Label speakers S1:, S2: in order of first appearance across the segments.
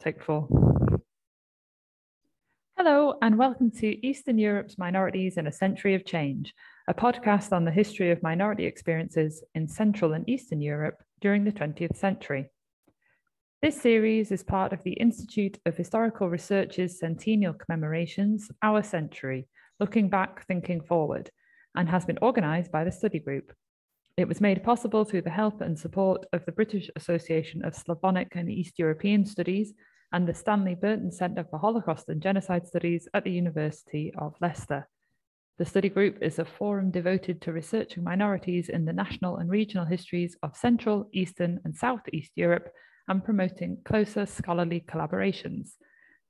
S1: Take 4. Hello, and welcome to Eastern Europe's Minorities in a Century of Change, a podcast on the history of minority experiences in Central and Eastern Europe during the 20th century. This series is part of the Institute of Historical Research's centennial commemorations, Our Century, Looking Back, Thinking Forward, and has been organised by the study group. It was made possible through the help and support of the British Association of Slavonic and East European Studies and the Stanley Burton Centre for Holocaust and Genocide Studies at the University of Leicester. The study group is a forum devoted to researching minorities in the national and regional histories of Central, Eastern and Southeast Europe and promoting closer scholarly collaborations.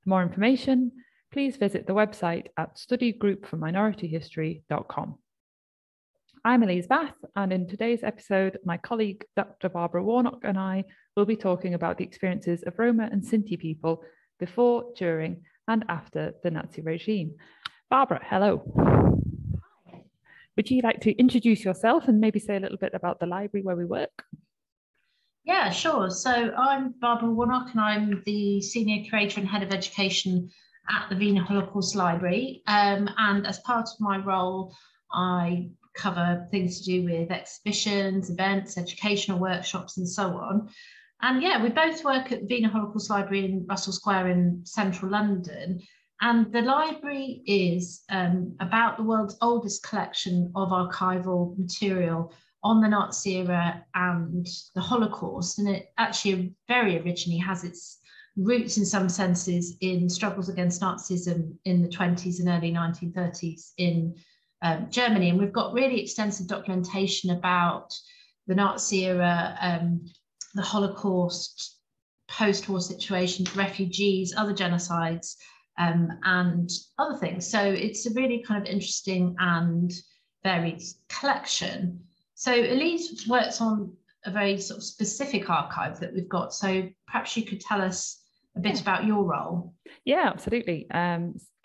S1: For more information, please visit the website at studygroupforminorityhistory.com. I'm Elise Bath, and in today's episode, my colleague Dr. Barbara Warnock and I will be talking about the experiences of Roma and Sinti people before, during, and after the Nazi regime. Barbara, hello.
S2: Hi.
S1: Would you like to introduce yourself and maybe say a little bit about the library where we work?
S2: Yeah, sure. So I'm Barbara Warnock, and I'm the Senior Curator and Head of Education at the Wiener Holocaust Library. And as part of my role, I cover things to do with exhibitions, events, educational workshops, and so on. And yeah, we both work at the Wiener Holocaust Library in Russell Square in central London. And the library is about the world's oldest collection of archival material on the Nazi era and the Holocaust. And it actually very originally has its roots in some senses in struggles against Nazism in the 20s and early 1930s in Germany. And we've got really extensive documentation about the Nazi era, the Holocaust, post-war situations, refugees, other genocides, and other things. So it's a really kind of interesting and varied collection. So Elise works on a very sort of specific archive that we've got. So perhaps you could tell us a bit about your role.
S1: Yeah, absolutely.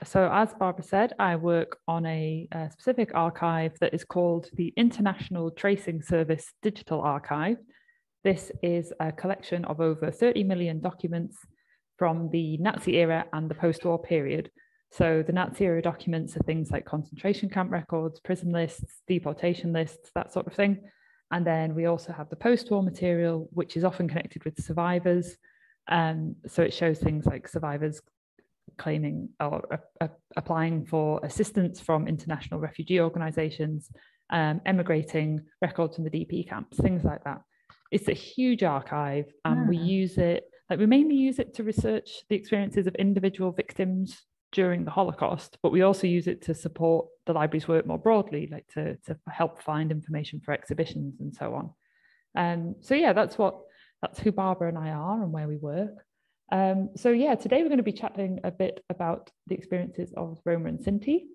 S1: So as Barbara said, I work on a specific archive that is called the International Tracing Service Digital Archive. This is a collection of over 30 million documents from the Nazi era and the post-war period. So the Nazi era documents are things like concentration camp records, prison lists, deportation lists, that sort of thing. And then we also have the post-war material, which is often connected with survivors. So it shows things like survivors claiming or applying for assistance from international refugee organizations, emigrating, records from the DP camps, things like that. It's a huge archive, and we use it, we mainly use it to research the experiences of individual victims during the Holocaust, but we also use it to support the library's work more broadly, like to help find information for exhibitions and so on. So yeah, that's who Barbara and I are and where we work. So yeah, today we're going to be chatting a bit about the experiences of Roma and Sinti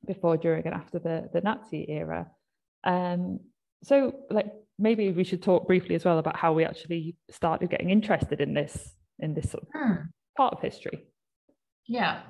S1: before, during, and after the Nazi era. So maybe we should talk briefly as well about how we actually started getting interested in this sort of part of history.
S2: Yeah.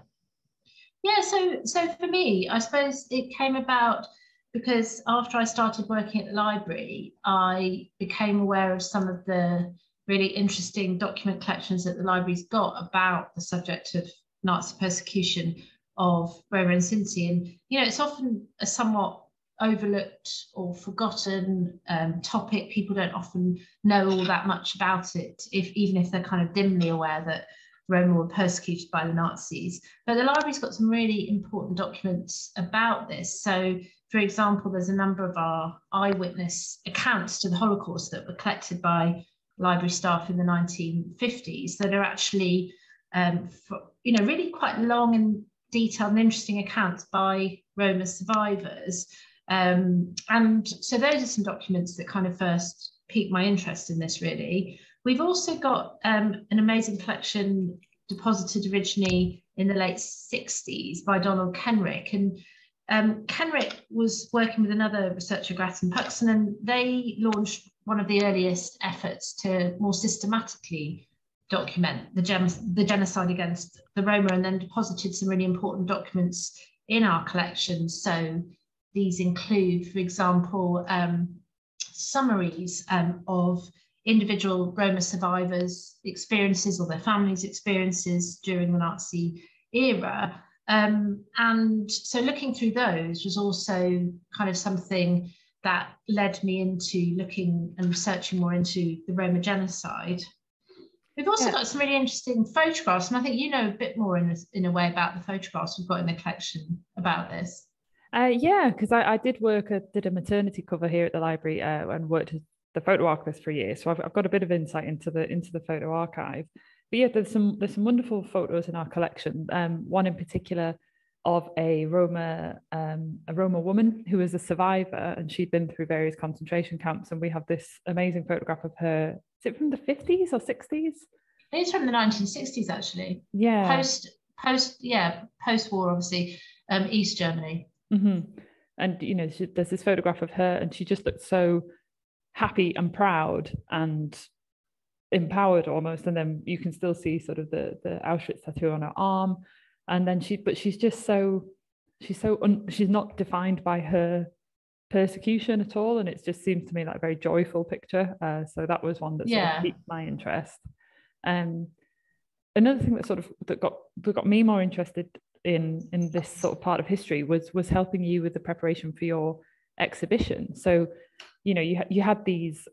S2: So for me, I suppose it came about because after I started working at the library, I became aware of some of the really interesting document collections that the library's got about the subject of Nazi persecution of Roma and Sinti. And, it's often a somewhat overlooked or forgotten topic. People don't often know all that much about it, even if they're kind of dimly aware that Roma were persecuted by the Nazis. But the library's got some really important documents about this. So, for example, there's a number of our eyewitness accounts to the Holocaust that were collected by library staff in the 1950s that are actually, really quite long and detailed and interesting accounts by Roma survivors. And so those are some documents that kind of first piqued my interest in this, really. We've also got an amazing collection deposited originally in the late 60s by Donald Kenrick. And Kenrick was working with another researcher, Grattan Puxon, and they launched one of the earliest efforts to more systematically document the genocide against the Roma, and then deposited some really important documents in our collection. So these include, for example, summaries of individual Roma survivors' experiences or their families' experiences during the Nazi era. And so looking through those was also kind of something that led me into looking and researching more into the Roma genocide. We've also got some really interesting photographs, and I think you know a bit more in a way about the photographs we've got in the collection about this.
S1: Yeah, because I did did a maternity cover here at the library and worked as the photo archivist for a year, so I've got a bit of insight into the photo archive. But yeah, there's some wonderful photos in our collection. One in particular of a Roma woman who was a survivor, and she'd been through various concentration camps. And we have this amazing photograph of her. Is it from the 50s or 60s?
S2: It's from the 1960s, actually.
S1: Yeah.
S2: Post-war, obviously, East Germany.
S1: Mm-hmm. And you know, there's this photograph of her, and she just looked so happy and proud and empowered almost. And then you can still see sort of the Auschwitz tattoo on her arm. And then she's just she's not defined by her persecution at all, and it just seems to me like a very joyful picture. So that was one that sort of piqued my interest. Another thing that got me more interested in this sort of part of history was helping you with the preparation for your exhibition. So, you know, you had these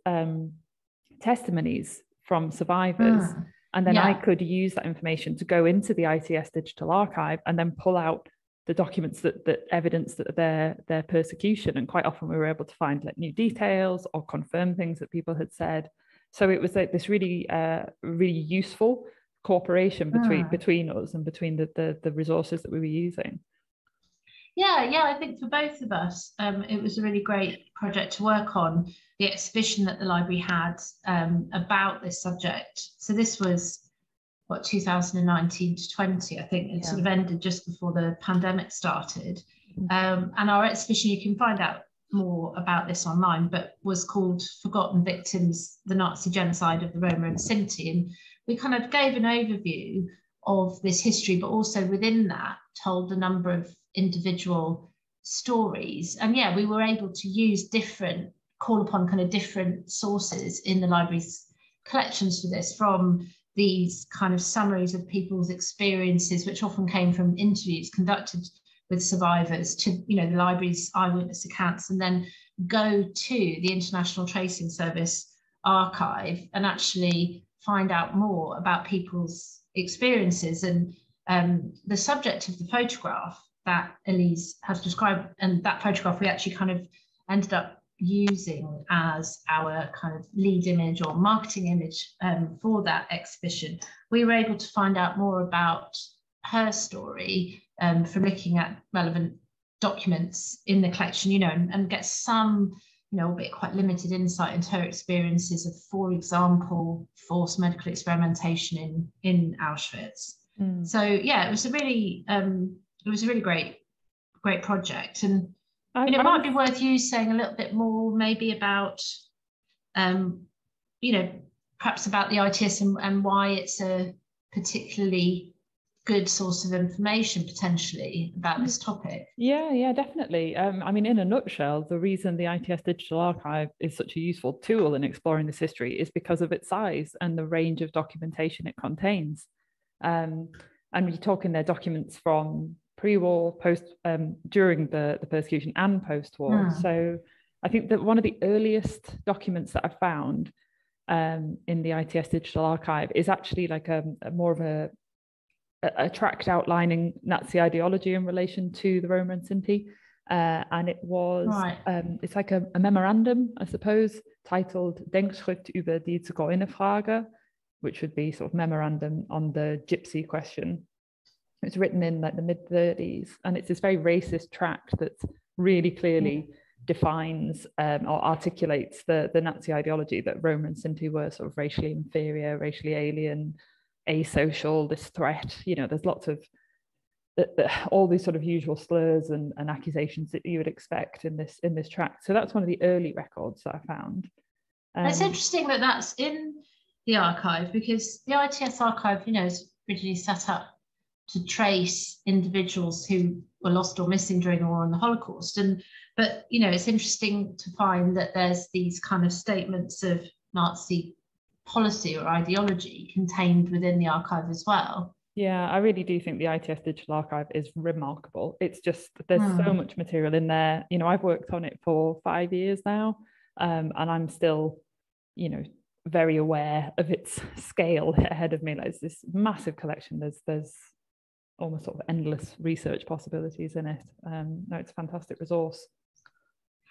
S1: testimonies from survivors. And then I could use that information to go into the ITS digital archive and then pull out the documents that evidence that their persecution. And quite often we were able to find like new details or confirm things that people had said. So it was like this really useful cooperation between us and between the resources that we were using.
S2: Yeah, I think for both of us, it was a really great project to work on. The exhibition that the library had about this subject. So this was, 2019 to 20, I think. It sort of ended just before the pandemic started. And our exhibition, you can find out more about this online, but was called Forgotten Victims, the Nazi Genocide of the Roma and Sinti. And we kind of gave an overview of this history, but also within that told a number of individual stories. And yeah, we were able to call upon kind of different sources in the library's collections for this, from these kind of summaries of people's experiences, which often came from interviews conducted with survivors, to, you know, the library's eyewitness accounts, and then go to the International Tracing Service archive and actually find out more about people's experiences. And the subject of the photograph that Elise has described, and that photograph we actually kind of ended up using as our kind of lead image or marketing image for that exhibition. We were able to find out more about her story from looking at relevant documents in the collection, you know, and get some, you know, albeit quite limited insight into her experiences of, for example, forced medical experimentation in Auschwitz. So yeah, it was a really great project. And it might be worth you saying a little bit more maybe about, you know, perhaps about the ITS and why it's a particularly good source of information potentially about this topic.
S1: Yeah, definitely. I mean, in a nutshell, the reason the ITS Digital Archive is such a useful tool in exploring this history is because of its size and the range of documentation it contains. And we're talking there documents from pre-war, post, during the persecution and post-war. So I think that one of the earliest documents that I found in the ITS Digital Archive is actually like more of a tract outlining Nazi ideology in relation to the Roma and Sinti. And it was, it's like a memorandum, I suppose, titled Denkschrift über die Zigeunerfrage, which would be sort of memorandum on the gypsy question. It's written in like the mid-30s, and it's this very racist tract that really clearly defines or articulates the Nazi ideology that Roma and Sinti were sort of racially inferior, racially alien, asocial, this threat. You know, there's lots of all these sort of usual slurs and accusations that you would expect in this tract. So that's one of the early records that I found.
S2: It's interesting that that's in the archive, because the ITS archive, you know, is originally set up to trace individuals who were lost or missing during the war and the Holocaust. But, you know, it's interesting to find that there's these kind of statements of Nazi policy or ideology contained within the archive as well.
S1: Yeah, I really do think the ITS Digital Archive is remarkable. It's just, there's so much material in there. You know, I've worked on it for 5 years now, and I'm still, you know, very aware of its scale ahead of me. Like, it's this massive collection. There's almost sort of endless research possibilities in it. No, it's a fantastic resource.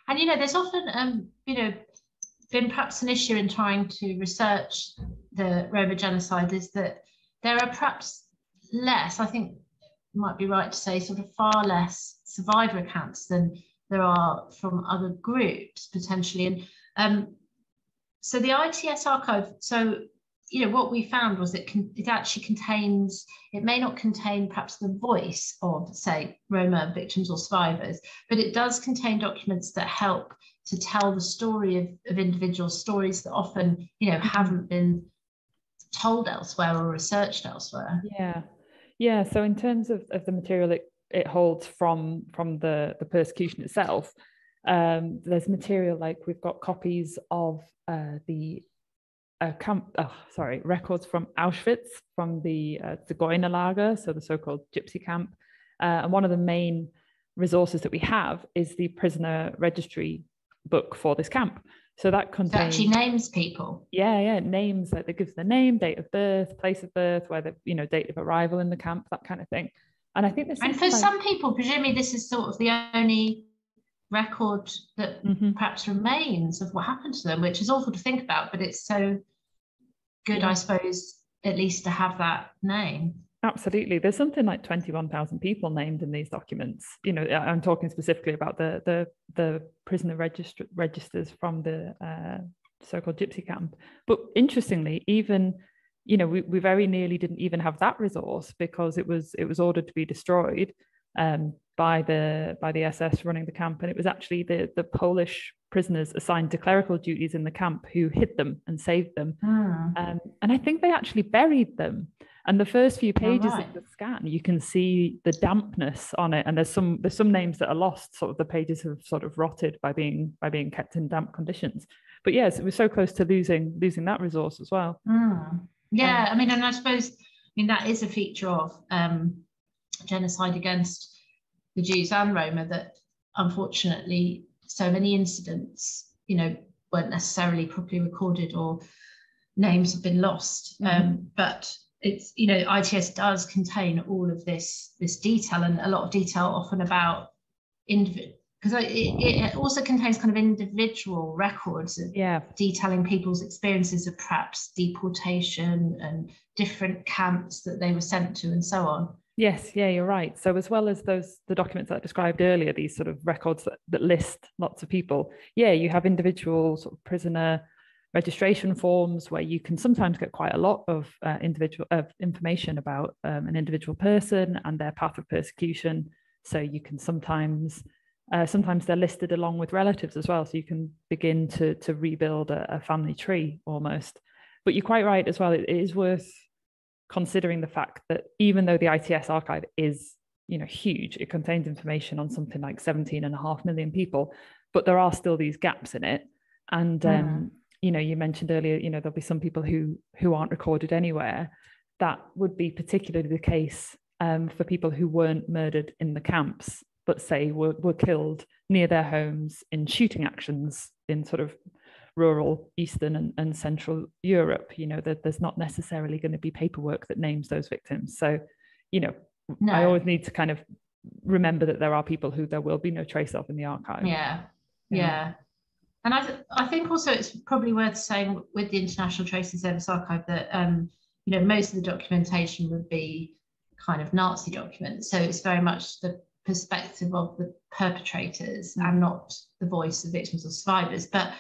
S2: And, you know, there's often, you know, been perhaps an issue in trying to research the Roma genocide is that there are perhaps less, I think it might be right to say, sort of far less survivor accounts than there are from other groups potentially. And so the ITS archive, so, you know, what we found was it actually contains, it may not contain perhaps the voice of, say, Roma victims or survivors, but it does contain documents that help to tell the story of individual stories that often, you know, haven't been told elsewhere or researched elsewhere.
S1: Yeah, so in terms of the material it holds from the persecution itself, there's material like we've got copies of records from Auschwitz, from the Zigeunerlager, so the so-called gypsy camp. And one of the main resources that we have is the prisoner registry book for this camp. So that contains,
S2: it actually names people.
S1: Yeah, names, like it gives the name, date of birth, place of birth, whether, you know, date of arrival in the camp, that kind of thing. And I think this,
S2: and for some people, presumably this is sort of the only record that perhaps remains of what happened to them, which is awful to think about, but it's so good, I suppose, at least to have that name.
S1: Absolutely. There's something like 21,000 people named in these documents. You know, I'm talking specifically about the prisoner registers from the so-called gypsy camp. But interestingly, even, you know, we very nearly didn't even have that resource because it was ordered to be destroyed by the SS running the camp. And it was actually the Polish prisoners assigned to clerical duties in the camp who hid them and saved them. And I think they actually buried them. And the first few pages of the scan, you can see the dampness on it. And there's some names that are lost. Sort of the pages have sort of rotted by being kept in damp conditions. But yes, it was so close to losing that resource as well.
S2: Yeah, I mean, and I suppose, that is a feature of genocide against the Jews and Roma, that unfortunately so many incidents, you know, weren't necessarily properly recorded or names have been lost. But it's, you know, ITS does contain all of this detail, and a lot of detail often about individual, because it also contains kind of individual records of detailing people's experiences of perhaps deportation and different camps that they were sent to and so on.
S1: Yes, yeah, you're right. So as well as the documents that I described earlier, these sort of records that list lots of people, you have individual sort of prisoner registration forms where you can sometimes get quite a lot of information about an individual person and their path of persecution. So you can sometimes they're listed along with relatives as well. So you can begin to rebuild a family tree almost. But you're quite right as well. It is worth considering the fact that even though the ITS archive is, you know, huge, it contains information on something like 17.5 million people, but there are still these gaps in it. And you know, you mentioned earlier, you know, there'll be some people who aren't recorded anywhere. That would be particularly the case for people who weren't murdered in the camps, but say were killed near their homes in shooting actions in sort of rural Eastern and Central Europe. You know, that there's not necessarily going to be paperwork that names those victims. So, you know, I always need to kind of remember that there are people who there will be no trace of in the archive.
S2: Yeah. And I think also it's probably worth saying with the International Tracing Service Archive that, you know, most of the documentation would be kind of Nazi documents. So it's very much the perspective of the perpetrators and not the voice of victims or survivors. But,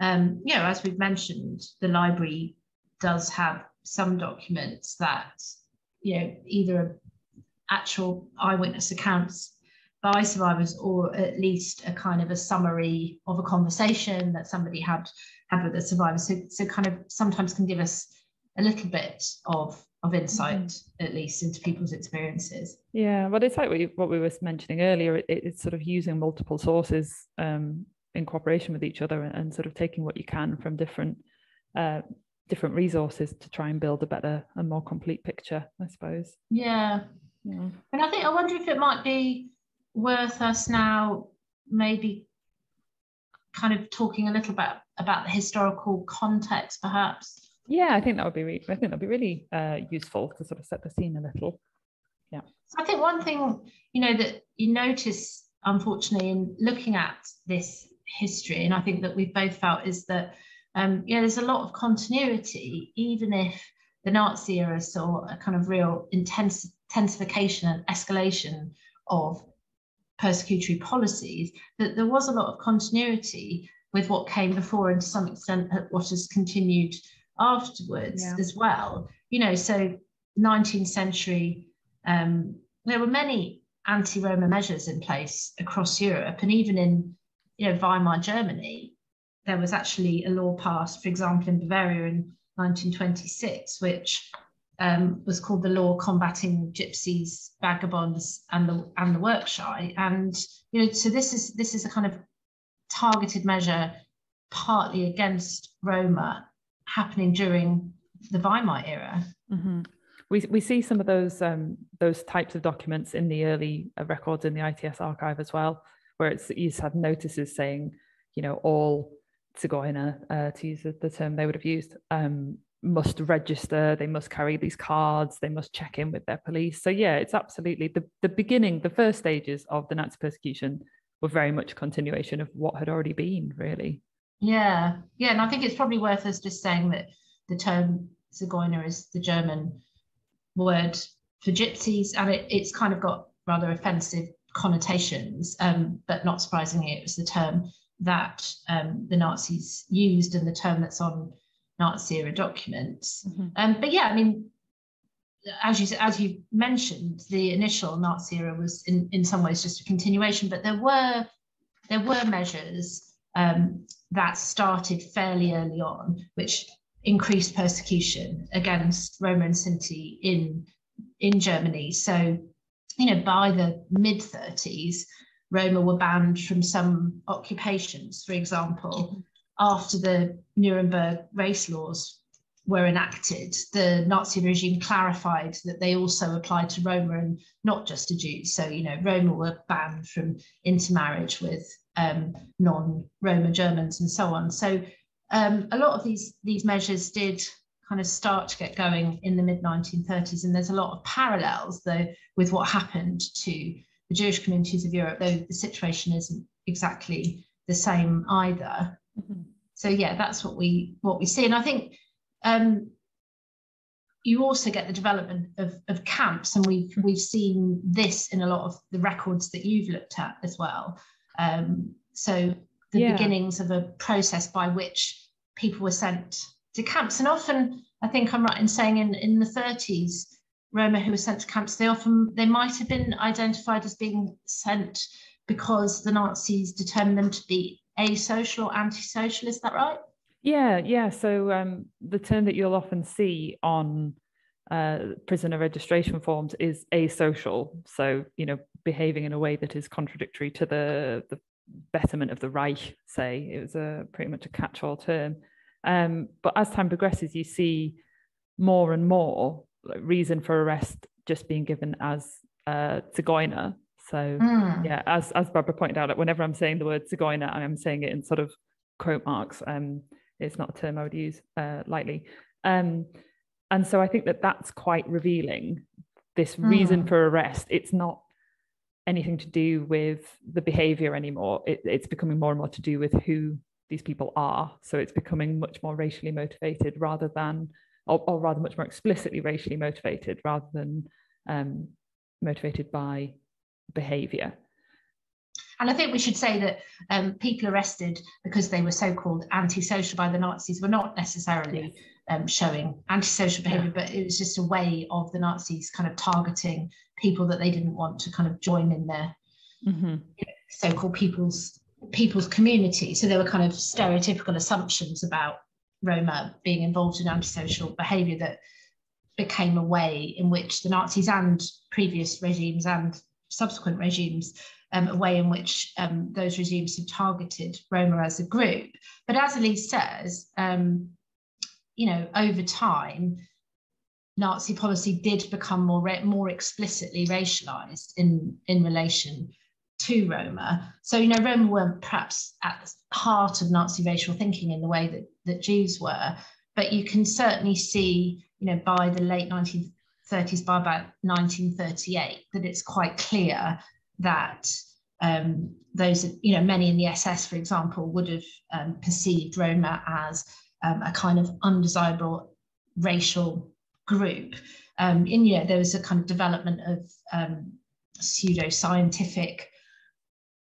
S2: you know, as we've mentioned, the library does have some documents that, you know, either actual eyewitness accounts by survivors, or at least a kind of a summary of a conversation that somebody had with the survivors. So kind of sometimes can give us a little bit of insight, at least, into people's experiences. Yeah,
S1: well, it's like what we were mentioning earlier. It's sort of using multiple sources in cooperation with each other and sort of taking what you can from different different resources to try and build a better and more complete picture, I suppose.
S2: Yeah. And I wonder if it might be worth us now maybe kind of talking a little bit about the historical context, perhaps.
S1: Yeah, I think that would be really useful to sort of set the scene a little. Yeah.
S2: So I think one thing, that you notice, unfortunately, in looking at this history, and I think that we've both felt, is that there's a lot of continuity, even if the Nazi era saw a kind of real intensification and escalation of persecutory policies, that there was a lot of continuity with what came before, and to some extent what has continued afterwards as well. So 19th century, there were many anti-Roma measures in place across Europe, and even in Weimar Germany, there was actually a law passed, for example, in Bavaria in 1926, which was called the Law Combating Gypsies, Vagabonds, and the Work Shy. And so this is a kind of targeted measure, partly against Roma, happening during the Weimar era.
S1: Mm-hmm. We see some of those types of documents in the early records in the ITS archive as well, where you just have notices saying, all Zigeuner, to use the term they would have used, must register, they must carry these cards, they must check in with their police. So yeah, it's absolutely the beginning, the first stages of the Nazi persecution were very much a continuation of what had already been, really.
S2: Yeah, and I think it's probably worth us just saying that the term Zigeuner is the German word for gypsies, and it's kind of got rather offensive connotations, but not surprisingly, it was the term that the Nazis used, and the term that's on Nazi era documents. Mm-hmm. But yeah, I mean, as you mentioned, the initial Nazi era was in some ways just a continuation, but there were measures that started fairly early on, which increased persecution against Roma and Sinti in Germany. So, by the mid-30s, Roma were banned from some occupations. For example, after the Nuremberg race laws were enacted, the Nazi regime clarified that they also applied to Roma and not just to Jews. So, Roma were banned from intermarriage with non-Roma Germans and so on. So a lot of these measures did kind of start to get going in the mid-1930s, and there's a lot of parallels, though, with what happened to the Jewish communities of Europe, though the situation isn't exactly the same either. Mm-hmm. So yeah, that's what we see. And I think you also get the development of camps, and we've seen this in a lot of the records that you've looked at as well. So the beginnings of a process by which people were sent to camps. And often, I think I'm right in saying in the 30s, Roma who were sent to camps, they might have been identified as being sent because the Nazis determined them to be asocial or antisocial. Is that right?
S1: Yeah. So the term that you'll often see on prisoner registration forms is asocial. So, behaving in a way that is contradictory to the betterment of the Reich, say. It was pretty much a catch-all term. But as time progresses, you see more and more reason for arrest just being given as Zigeuner. So yeah, as Barbara pointed out, whenever I'm saying the word Zigeuner, I'm saying it in sort of quote marks. It's not a term I would use lightly. And so I think that's quite revealing, this reason for arrest. It's not anything to do with the behavior anymore. It's becoming more and more to do with who these people are. So it's becoming much more racially motivated rather than, or rather much more explicitly racially motivated rather than motivated by behavior.
S2: And I think we should say that people arrested because they were so-called antisocial by the Nazis were not necessarily showing antisocial behavior, but it was just a way of the Nazis kind of targeting people that they didn't want to kind of join in their so-called people's community. So there were kind of stereotypical assumptions about Roma being involved in antisocial behavior that became a way in which the Nazis and previous regimes and subsequent regimes, a way in which those regimes have targeted Roma as a group. But as Elise says, over time, Nazi policy did become more explicitly racialized in relation to Roma. So, Roma weren't perhaps at the heart of Nazi racial thinking in the way that Jews were, but you can certainly see, by the late 1930s, by about 1938, that it's quite clear that those, many in the SS, for example, would have perceived Roma as a kind of undesirable racial group. There was a kind of development of pseudo-scientific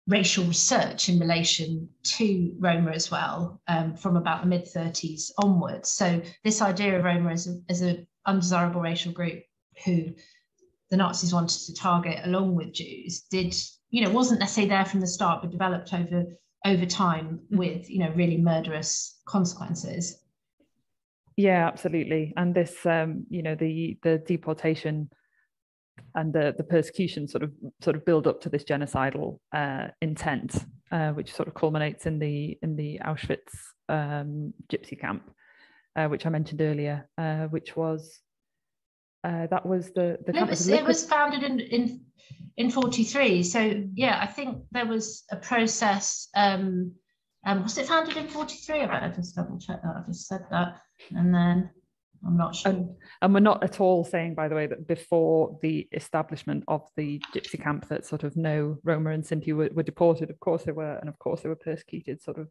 S2: racial research in relation to Roma as well, from about the mid-30s onwards. So this idea of Roma as an undesirable racial group who the Nazis wanted to target along with Jews wasn't necessarily there from the start, but developed over time with, really murderous consequences.
S1: Yeah, absolutely. And this, the deportation and the persecution sort of build up to this genocidal intent, which sort of culminates in the Auschwitz gypsy camp, which I mentioned earlier, which was that was the camp.
S2: It was founded in 43. So yeah, I think there was a process. Was it founded in 43? I better just double check that. I just said that, and then I'm not sure.
S1: And we're not at all saying, by the way, that before the establishment of the gypsy camp that sort of no Roma and Sinti were deported. Of course they were, and of course they were persecuted sort of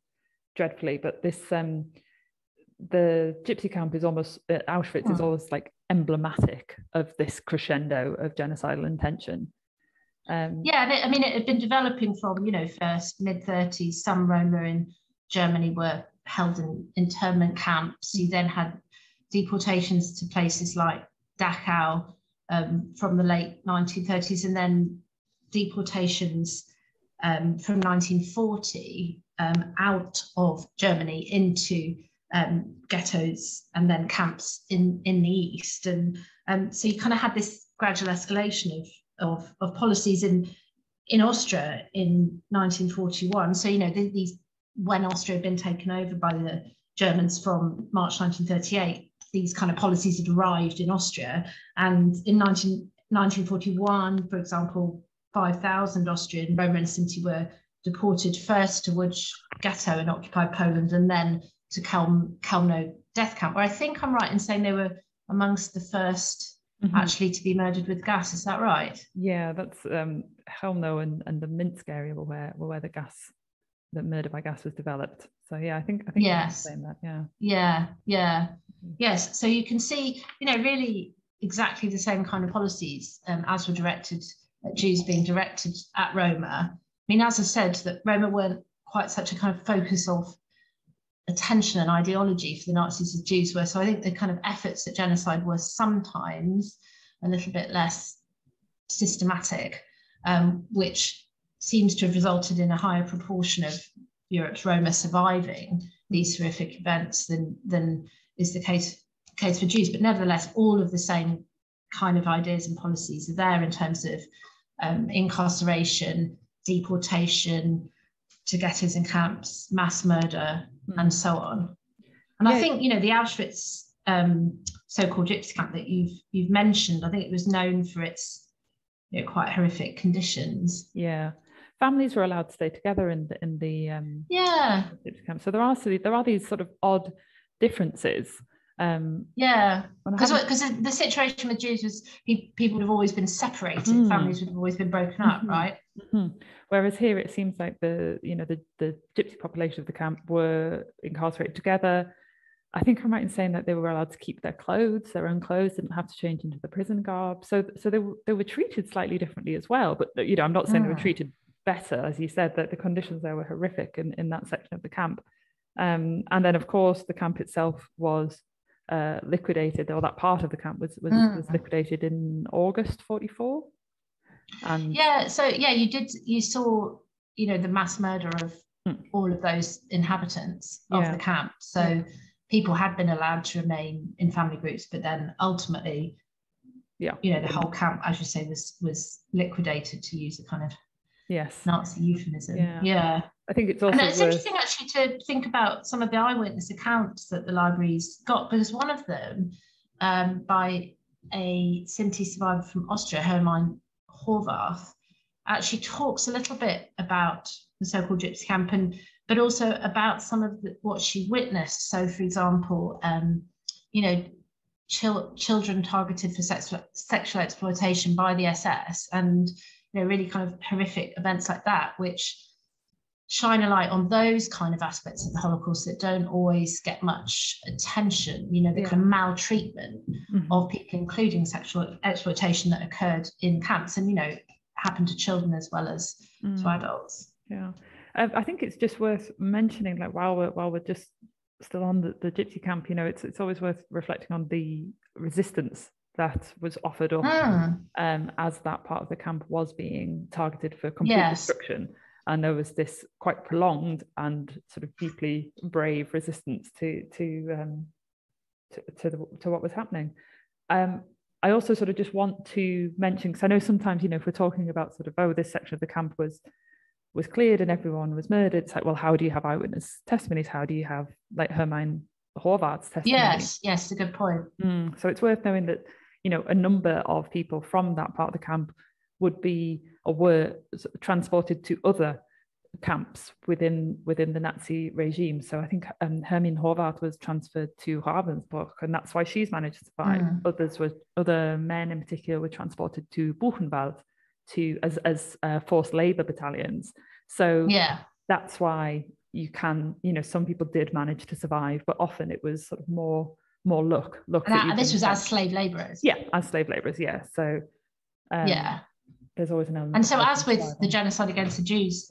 S1: dreadfully. But this, the gypsy camp is almost, Auschwitz is almost like emblematic of this crescendo of genocidal intention.
S2: It had been developing from, first mid-30s. Some Roma in Germany were held in internment camps. You then had deportations to places like Dachau from the late 1930s, and then deportations from 1940 out of Germany into ghettos and then camps in the East. And so you kind of had this gradual escalation of policies in Austria in 1941. So, these, when Austria had been taken over by the Germans from March 1938, these kind of policies had arrived in Austria. And in 1941, for example, 5,000 Austrian Roma and Sinti were deported first to Łódź ghetto in occupied Poland, and then to Chełmno death camp, where I think I'm right in saying they were amongst the first actually to be murdered with gas. Is that right?
S1: Yeah, that's Chełmno and the Minsk area were where the murder by gas was developed. So yeah, I think
S2: yes,
S1: I'm saying that.
S2: Yes. So you can see, really exactly the same kind of policies as were directed at Jews being directed at Roma. I mean, as I said, that Roma weren't quite such a kind of focus of attention and ideology for the Nazis as Jews were. So I think the kind of efforts at genocide were sometimes a little bit less systematic, which seems to have resulted in a higher proportion of Europe's Roma surviving these horrific events than is the case for Jews. But nevertheless, all of the same kind of ideas and policies are there in terms of incarceration, deportation to ghettos and camps, mass murder, and so on. And I think, the Auschwitz so-called gypsy camp that you've mentioned, I think it was known for its quite horrific conditions.
S1: Yeah, families were allowed to stay together in the gypsy camp. So there are these sort of odd differences.
S2: Because the situation with Jews was people would have always been separated, families would have always been broken up, right?
S1: Whereas here it seems like the gypsy population of the camp were incarcerated together. I think I'm right in saying that they were allowed to keep their own clothes, didn't have to change into the prison garb. So they were treated slightly differently as well. But I'm not saying they were treated better, as you said, that the conditions there were horrific in that section of the camp. And then of course the camp itself was liquidated, or that part of the camp was liquidated in August 44. And
S2: you saw the mass murder of all of those inhabitants of the camp. So people had been allowed to remain in family groups, but then ultimately the whole camp, as you say, was liquidated, to use a kind of
S1: Yes.
S2: Nazi euphemism.
S1: Yeah.
S2: Yeah.
S1: I think it's also
S2: it's interesting actually to think about some of the eyewitness accounts that the library's got, because one of them by a Sinti survivor from Austria, Hermine Horvath, actually talks a little bit about the so-called gypsy camp, but also about some of what she witnessed. So, for example, children targeted for sexual exploitation by the SS, and really kind of horrific events like that, which shine a light on those kind of aspects of the Holocaust that don't always get much attention, the kind of maltreatment of people, including sexual exploitation that occurred in camps and, happened to children as well as to adults.
S1: Yeah. I think it's just worth mentioning, like, while we're just still on the gypsy camp, it's always worth reflecting on the resistance that was offered up as that part of the camp was being targeted for complete destruction. And there was this quite prolonged and sort of deeply brave resistance to what was happening. I also sort of just want to mention, because I know sometimes, if we're talking about sort of, this section of the camp was cleared and everyone was murdered, it's like, well, how do you have eyewitness testimonies? How do you have, like, Hermine Horvath's testimony?
S2: Yes, a good point.
S1: So it's worth knowing that, a number of people from that part of the camp would be or were transported to other camps within the Nazi regime. So I think Hermine Horvath was transferred to Ravensbrück, and that's why she's managed to survive. Other men in particular were transported to Buchenwald as forced labor battalions. So that's why you can, some people did manage to survive, but often it was sort of more luck.
S2: And this was as slave laborers.
S1: Yeah, as slave laborers. Yeah. So there's always an element.
S2: And so, as with the genocide against the Jews,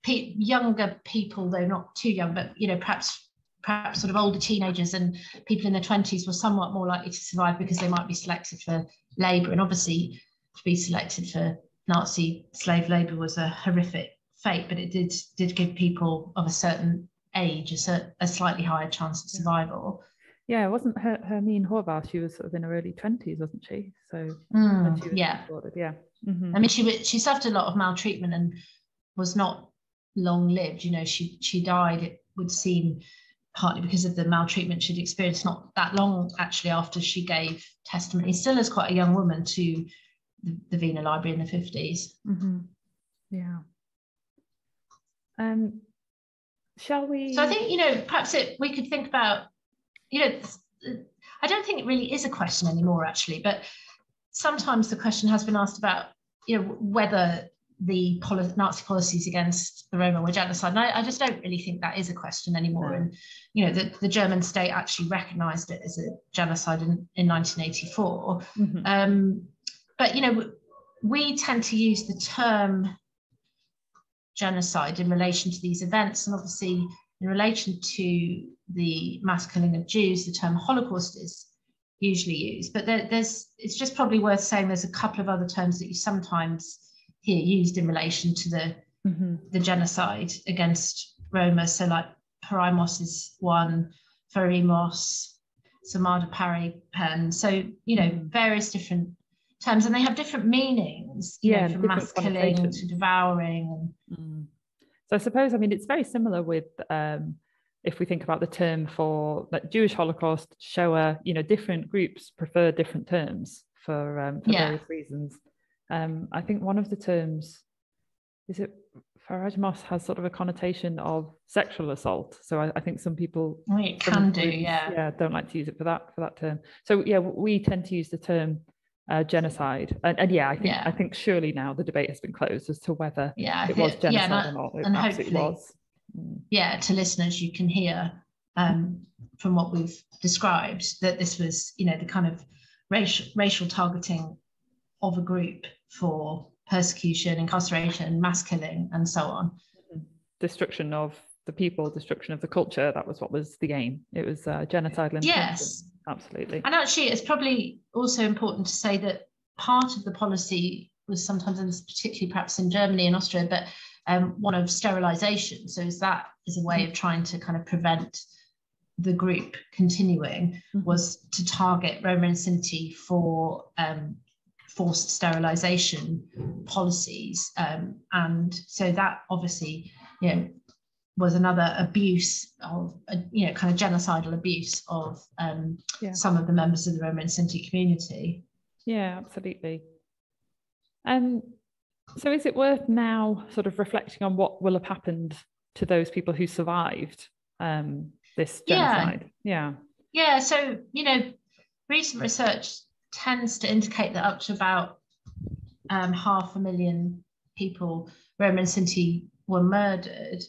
S2: younger people, though not too young, but perhaps sort of older teenagers and people in their 20s were somewhat more likely to survive because they might be selected for labour. And obviously, to be selected for Nazi slave labour was a horrific fate, but it did give people of a certain age a slightly higher chance of survival.
S1: Yeah, wasn't Hermine Horvath? She was sort of in her early 20s, wasn't she? So she was I
S2: mean, she suffered a lot of maltreatment and was not long lived. She died, it would seem, partly because of the maltreatment she'd experienced not that long actually after she gave testimony, still as quite a young woman, to the Wiener Library in the 50s.
S1: Yeah. Shall we?
S2: So I think, perhaps we could think about, I don't think it really is a question anymore, actually, but sometimes the question has been asked about, whether the Nazi policies against the Roma were genocide. And I just don't really think that is a question anymore. No. And, the German state actually recognised it as a genocide in 1984. But, we tend to use the term genocide in relation to these events. And obviously, in relation to the mass killing of Jews, the term Holocaust is usually used. But it's just probably worth saying there's a couple of other terms that you sometimes hear used in relation to the genocide against Roma. So, like, Paraimos is one, Farimos, Samada Paripen. So, various different terms, and they have different meanings, from mass killing to devouring.
S1: So I suppose, it's very similar with, if we think about the term for, like, Jewish Holocaust, Shoah, different groups prefer different terms for various reasons. I think one of the terms, is it Farajmos, has sort of a connotation of sexual assault. So I think some people don't like to use it for that term. So we tend to use the term genocide, and I think surely now the debate has been closed as to whether it was genocide or not. It absolutely was.
S2: To listeners, you can hear from what we've described that this was, the kind of racial targeting of a group for persecution, incarceration, mass killing, and so on.
S1: Destruction of the people, destruction of the culture. That was what was the aim. It was genocidal intention.
S2: Yes,
S1: absolutely.
S2: And actually, it's probably also important to say that part of the policy was sometimes, and particularly perhaps in Germany and Austria, but one of sterilization. So that is a way of trying to kind of prevent the group continuing, was to target Roma and Sinti for forced sterilisation policies, and so that obviously, was another abuse of, kind of genocidal abuse of some of the members of the Roma and Sinti community.
S1: Yeah, absolutely. So is it worth now sort of reflecting on what will have happened to those people who survived this genocide?
S2: Yeah, so, recent research tends to indicate that up to about 500,000 people, Roma and Sinti, were murdered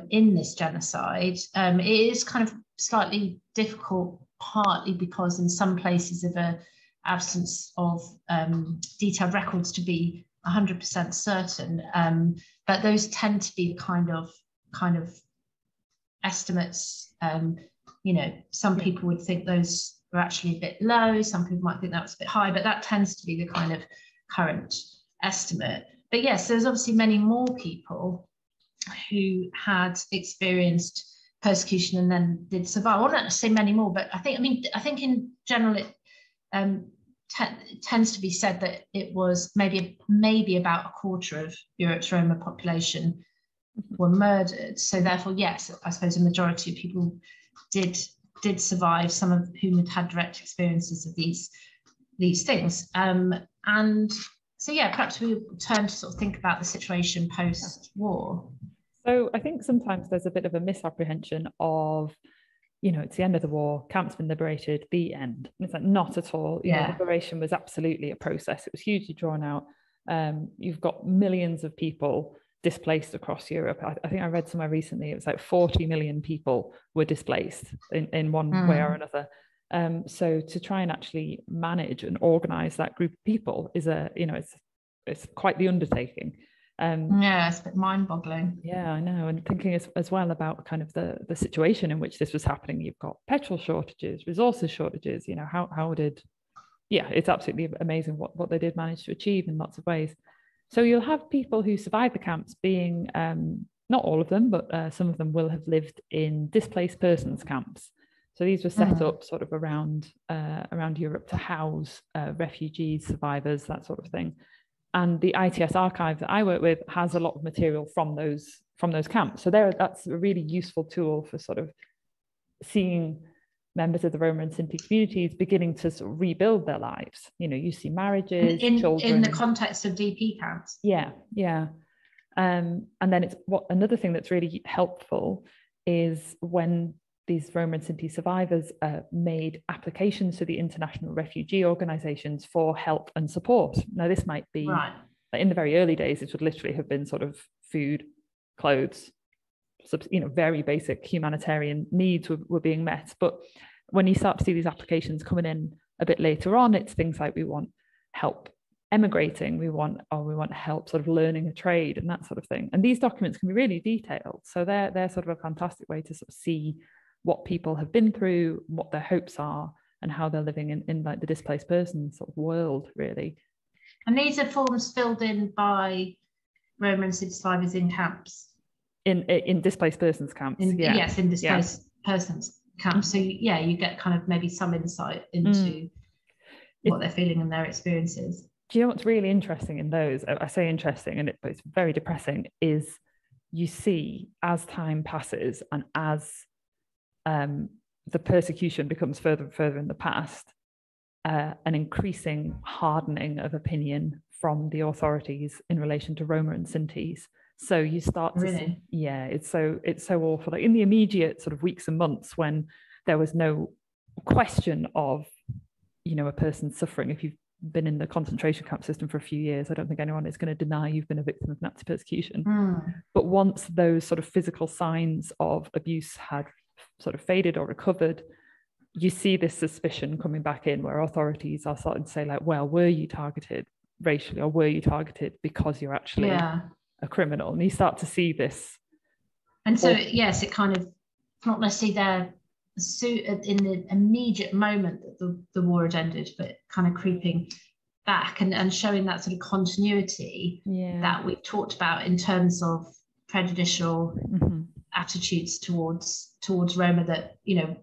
S2: in this genocide. It is kind of slightly difficult, partly because in some places of an absence of detailed records to be 100% certain, but those tend to be the kind of estimates. Some people would think those were actually a bit low, some people might think that was a bit high, but that tends to be the kind of current estimate. But yes, there's obviously many more people who had experienced persecution and then did survive. I won't not say many more, but I think in general it tends to be said that it was maybe about a quarter of Europe's Roma population were murdered. So therefore, yes, I suppose a majority of people did survive, some of whom had had direct experiences of these things. And so, yeah, perhaps we turn to sort of think about the situation post-war.
S1: So I think sometimes there's a bit of a misapprehension of, it's the end of the war, camp's been liberated, the end. And it's like, not at all. Liberation was absolutely a process. It was hugely drawn out. You've got millions of people displaced across Europe. I think I read somewhere recently, it was like 40 million people were displaced in one way or another. So to try and actually manage and organize that group of people is it's quite the undertaking.
S2: It's a bit mind-boggling.
S1: Yeah, I know. And thinking as well about kind of the situation in which this was happening. You've got petrol shortages, resources shortages, it's absolutely amazing what they did manage to achieve in lots of ways. So you'll have people who survived the camps being, not all of them, but some of them will have lived in displaced persons camps. So these were set up sort of around Europe to house refugees, survivors, that sort of thing. And the ITS archive that I work with has a lot of material from those camps. So that's a really useful tool for sort of seeing members of the Roma and Sinti communities beginning to sort of rebuild their lives. You see marriages, children.
S2: In the context of DP camps.
S1: Yeah. And then another thing that's really helpful is when these Roma and Sinti survivors made applications to the international refugee organizations for help and support. Now, this might be, in the very early days, this would literally have been sort of food, clothes, very basic humanitarian needs were being met. But when you start to see these applications coming in a bit later on, it's things like we want help emigrating, we want help sort of learning a trade and that sort of thing. And these documents can be really detailed. So they're sort of a fantastic way to sort of see what people have been through, what their hopes are, and how they're living in like the displaced person sort of world, really.
S2: And these are forms filled in by Roma and Sinti survivors in camps.
S1: In displaced persons camps.
S2: Yes, in displaced persons camps. So you get kind of maybe some insight into what they're feeling and their experiences.
S1: Do you know what's really interesting in those? I say interesting, but it's very depressing, is you see as time passes and as the persecution becomes further and further in the past, an increasing hardening of opinion from the authorities in relation to Roma and Sintis. So you start to see, it's so awful. Like in the immediate sort of weeks and months when there was no question of, a person suffering. If you've been in the concentration camp system for a few years, I don't think anyone is going to deny you've been a victim of Nazi persecution. But once those sort of physical signs of abuse had sort of faded or recovered, you see this suspicion coming back in where authorities are starting to say like, well, were you targeted racially or were you targeted because you're actually a criminal? And you start to see this.
S2: And so, yes, it kind of, not necessarily there in the immediate moment that the war had ended, but kind of creeping back and showing that sort of continuity that we've talked about in terms of prejudicial attitudes towards Roma that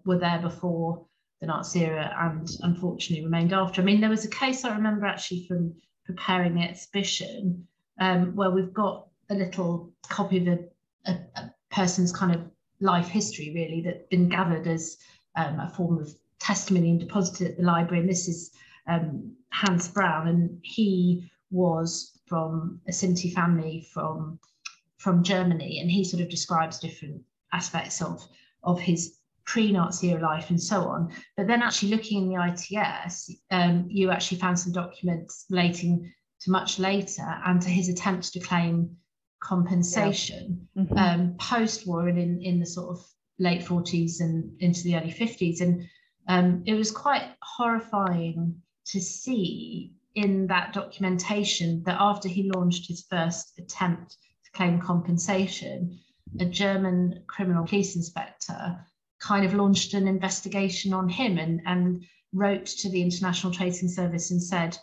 S2: were there before the Nazi era and unfortunately remained after. I mean, there was a case I remember actually from preparing the exhibition where we've got a little copy of a person's kind of life history, really, that's been gathered as a form of testimony and deposited at the library. And this is Hans Braun, and he was from a Sinti family from Germany, and he sort of describes different aspects of his pre-Nazi era life and so on. But then actually looking in the ITS, you actually found some documents relating to much later and to his attempts to claim compensation post-war and in the sort of late 40s and into the early 50s. And it was quite horrifying to see in that documentation that after he launched his first attempt to claim compensation, a German criminal police inspector kind of launched an investigation on him and wrote to the International Tracing Service and said,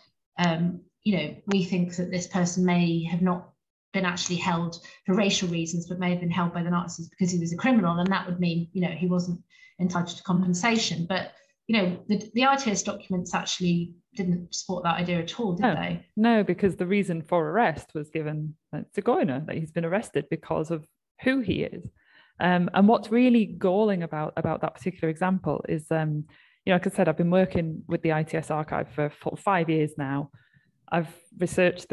S2: we think that this person may have not been actually held for racial reasons, but may have been held by the Nazis because he was a criminal, and that would mean, he wasn't entitled to compensation. But, the ITS documents actually didn't support that idea at all, did they?
S1: No, because the reason for arrest was given to Goiner, that he's been arrested because of who he is. And what's really galling about that particular example is, like I said, I've been working with the ITS archive for 5 years now. I've researched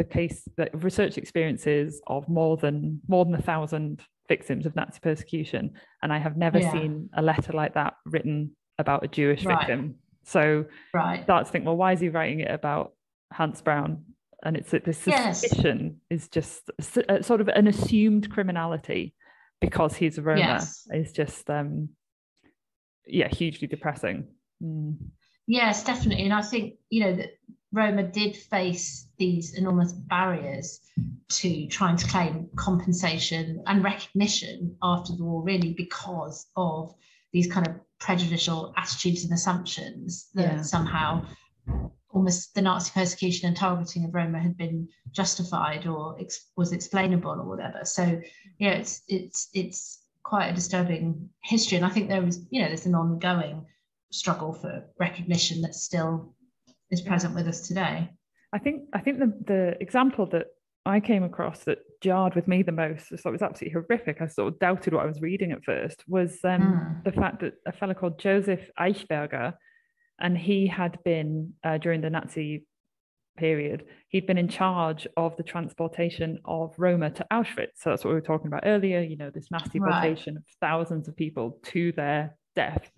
S1: research experiences of more than 1,000 victims of Nazi persecution, and I have never seen a letter like that written about a Jewish victim. So starts to think, well, why is he writing it about Hans Braun? And it's this suspicion is just sort of an assumed criminality because he's a Roma is just hugely depressing.
S2: Yes, definitely. And I think that Roma did face these enormous barriers to trying to claim compensation and recognition after the war, really, because of these kind of prejudicial attitudes and assumptions that somehow almost the Nazi persecution and targeting of Roma had been justified or was explainable or whatever. So it's quite a disturbing history, and I think there's an ongoing struggle for recognition that still is present with us today.
S1: I think the example that I came across that jarred with me the most, so it was absolutely horrific, I sort of doubted what I was reading at first, was the fact that a fellow called Joseph Eichberger, and he had been, during the Nazi period, he'd been in charge of the transportation of Roma to Auschwitz. So that's what we were talking about earlier, this mass deportation of thousands of people to their death.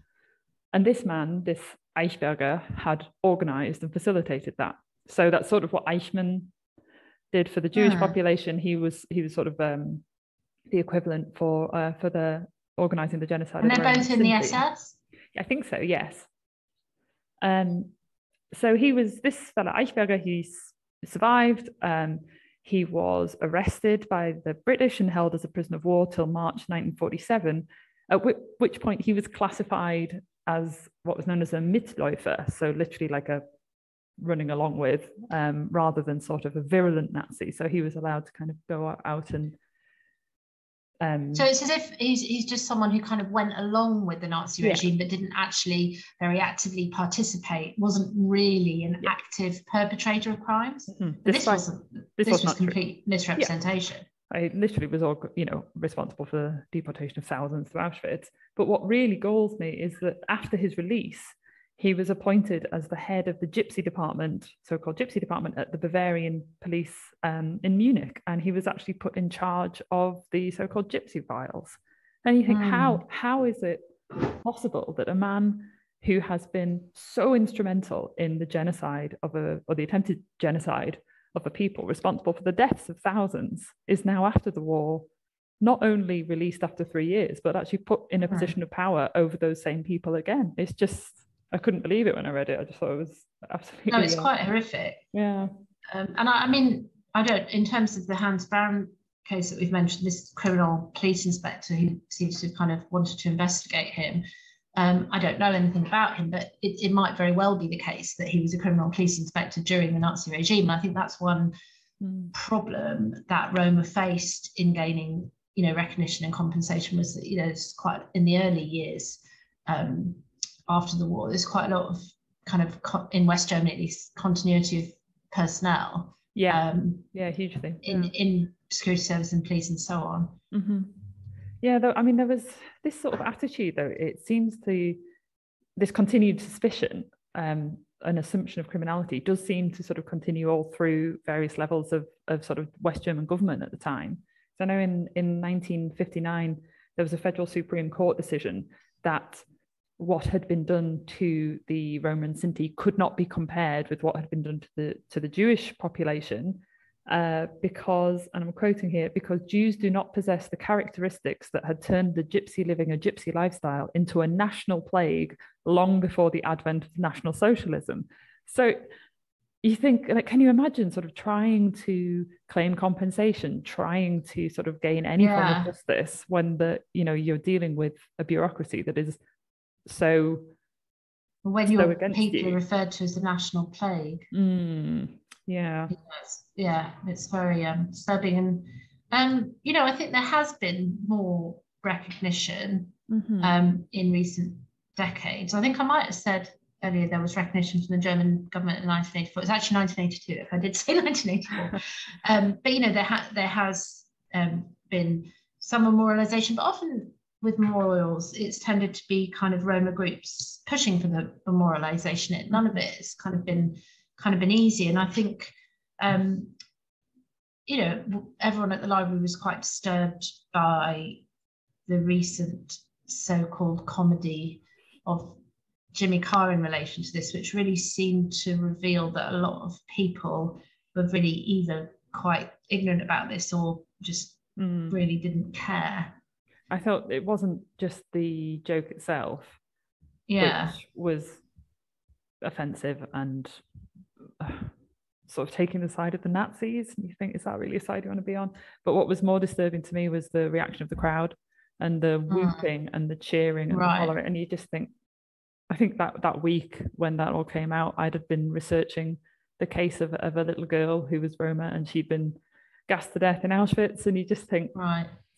S1: And this man, this Eichberger, had organized and facilitated that. So that's sort of what Eichmann did for the Jewish population. He was sort of the equivalent for the organizing the genocide.
S2: And they're both in the SS?
S1: I think so, yes. So he was this fellow Eichberger. He survived. He was arrested by the British and held as a prisoner of war till March 1947, at which point he was classified as what was known as a Mitläufer, so literally like a running along with, rather than sort of a virulent Nazi. So he was allowed to kind of go out and
S2: so it's as if he's just someone who kind of went along with the Nazi regime but didn't actually very actively participate, wasn't really an active perpetrator of crimes. This was complete misrepresentation.
S1: I literally was all, responsible for the deportation of thousands to Auschwitz. But what really galls me is that after his release, he was appointed as the head of the Gypsy Department, so-called Gypsy Department at the Bavarian Police in Munich. And he was actually put in charge of the so-called Gypsy files. And you think, how is it possible that a man who has been so instrumental in the genocide or the attempted genocide of a people responsible for the deaths of thousands is now, after the war, not only released after 3 years, but actually put in a position of power over those same people again? It's just, I couldn't believe it when I read it. I just thought it was absolutely...
S2: No, it's quite horrific.
S1: Yeah.
S2: And I mean, I don't, in terms of the Hans Braun case that we've mentioned, this criminal police inspector who seems to have kind of wanted to investigate him, I don't know anything about him, but it might very well be the case that he was a criminal police inspector during the Nazi regime. I think that's one problem that Roma faced in gaining, recognition and compensation, was that, it's quite in the early years after the war. There's quite a lot of kind of, in West Germany at least, continuity of personnel.
S1: Yeah, hugely.
S2: In security service and police and so on.
S1: Mm-hmm. Yeah, though, I mean, there was this sort of attitude, though. It seems this continued suspicion, an assumption of criminality, does seem to sort of continue all through various levels of sort of West German government at the time. So I know in 1959, there was a federal Supreme Court decision that what had been done to the Roma and Sinti could not be compared with what had been done to the Jewish population, because, and I'm quoting here, because Jews do not possess the characteristics that had turned the gypsy living a gypsy lifestyle into a national plague long before the advent of National Socialism. So you think, like, can you imagine sort of trying to claim compensation, trying to sort of gain any form of justice when you're dealing with a bureaucracy that is so
S2: when your people are referred to as the national plague. It's very disturbing, and I think there has been more recognition in recent decades. I think I might have said earlier there was recognition from the German government in 1984. It's actually 1982 if I did say 1984. But there has been some memorialization, but often with memorials, it's tended to be kind of Roma groups pushing for the memorialization. None of it has kind of been easy. And I think, everyone at the library was quite disturbed by the recent so-called comedy of Jimmy Carr in relation to this, which really seemed to reveal that a lot of people were really either quite ignorant about this or just really didn't care.
S1: I thought it wasn't just the joke itself, which was offensive and sort of taking the side of the Nazis. And you think, is that really a side you want to be on? But what was more disturbing to me was the reaction of the crowd and the whooping and the cheering and the hollering. And you just think, I think that week when that all came out, I'd have been researching the case of a little girl who was Roma and she'd been gassed to death in Auschwitz. And you just think,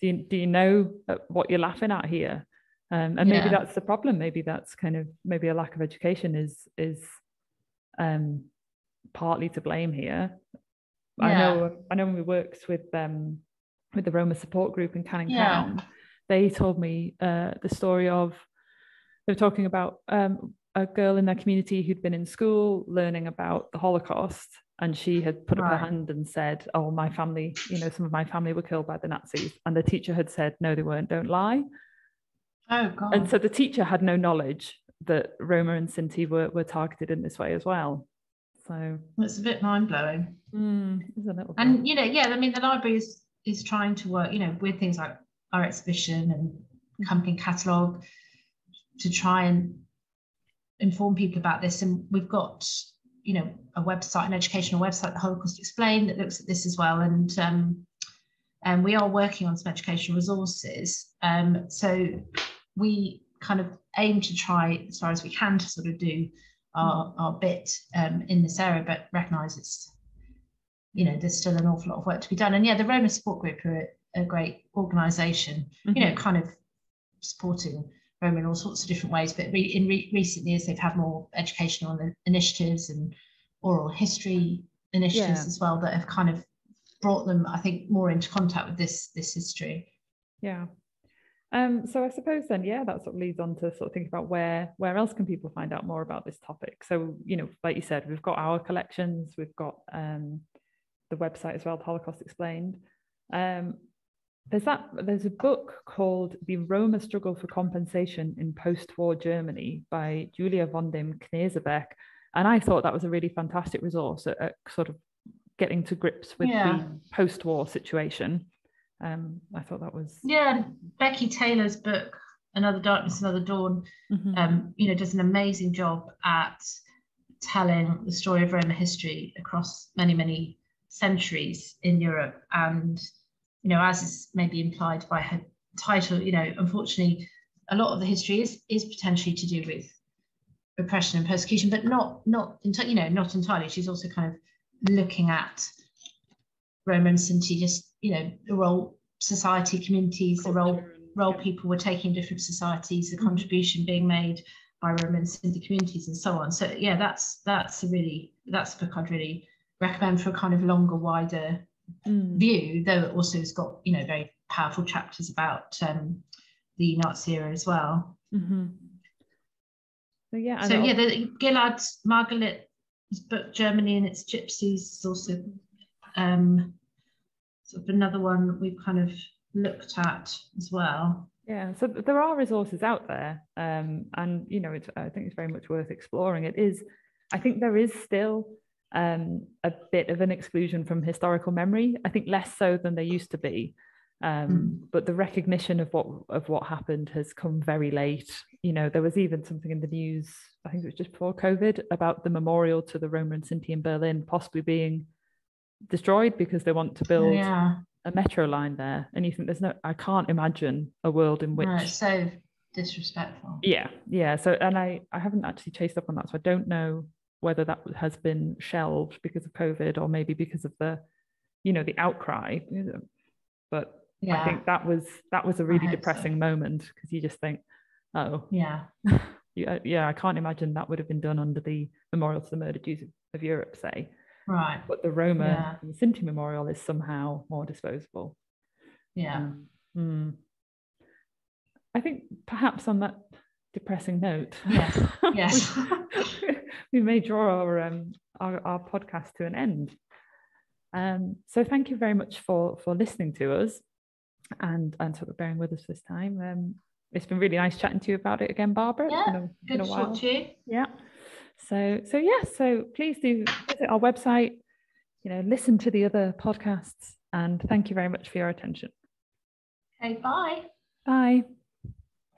S1: do you know what you're laughing at here? And maybe that's the problem. Maybe that's maybe a lack of education is partly to blame here. I know when we worked with the Roma support group in Canning Town, they told me the story of, they were talking about a girl in their community who'd been in school learning about the Holocaust, and she had put up her hand and said, oh, my family, some of my family were killed by the Nazis. And the teacher had said, no, they weren't, don't lie.
S2: Oh, God.
S1: And so the teacher had no knowledge that Roma and Sinti were targeted in this way as well. So
S2: it's a bit mind-blowing.
S1: It's a little bit.
S2: And, I mean, the library is trying to work, with things like our exhibition and accompanying catalogue to try and inform people about this. And we've got a website, an educational website, the Holocaust Explained, that looks at this as well. And we are working on some educational resources. So we kind of aim to try as far as we can to sort of do our bit in this area, but recognise it's, there's still an awful lot of work to be done. And the Roma Support Group are a great organisation, kind of supporting Roma in all sorts of different ways, but in recent years they've had more educational initiatives and oral history initiatives as well that have kind of brought them, I think, more into contact with this history.
S1: So I suppose then, that sort of leads on to sort of think about where else can people find out more about this topic. So, like you said, we've got our collections, we've got the website as well, the Holocaust Explained. There's a book called The Roma Struggle for Compensation in Post-War Germany by Julia von dem Knesebeck. And I thought that was a really fantastic resource at sort of getting to grips with the post-war situation. I thought that was...
S2: Becky Taylor's book, Another Darkness, Another Dawn, does an amazing job at telling the story of Roma history across many, many centuries in Europe. And as is maybe implied by her title, unfortunately, a lot of the history is potentially to do with repression and persecution, but not entirely. She's also kind of looking at Roma and Sinti, just the role society, communities, the role people were taking in different societies, the contribution being made by Roma and Sinti communities and so on. So yeah, that's a book I'd really recommend for a kind of longer, wider view, though it also has got, you know, very powerful chapters about the Nazi era as well.
S1: So yeah,
S2: the Gilad Margaret's book Germany and its Gypsies is also sort of another one we've kind of looked at as well.
S1: Yeah, so there are resources out there, and you know, I think it's very much worth exploring. I think there is still a bit of an exclusion from historical memory. I think less so than there used to be, but the recognition of what happened has come very late. You know, there was even something in the news, I think it was just before COVID, about the memorial to the Roma and Sinti in Berlin possibly being destroyed because they want to build a metro line there. And you think I can't imagine a world in which...
S2: it's so disrespectful.
S1: Yeah. So, and I haven't actually chased up on that, so I don't know whether that has been shelved because of COVID or maybe because of the, you know, the outcry. But I think that was a really depressing moment, because you just think, oh, yeah, I can't imagine that would have been done under the Memorial to the Murdered Jews of Europe, say.
S2: Right.
S1: But the Roma and Sinti Memorial is somehow more disposable.
S2: Yeah.
S1: I think perhaps on that depressing note,
S2: yes,
S1: we may draw our podcast to an end. So thank you very much for listening to us and sort of bearing with us this time. It's been really nice chatting to you about it again, Barbara.
S2: Yeah, good to talk to you.
S1: Yeah. So please do visit our website, you know, listen to the other podcasts, and thank you very much for your attention.
S2: Okay, bye.
S1: Bye.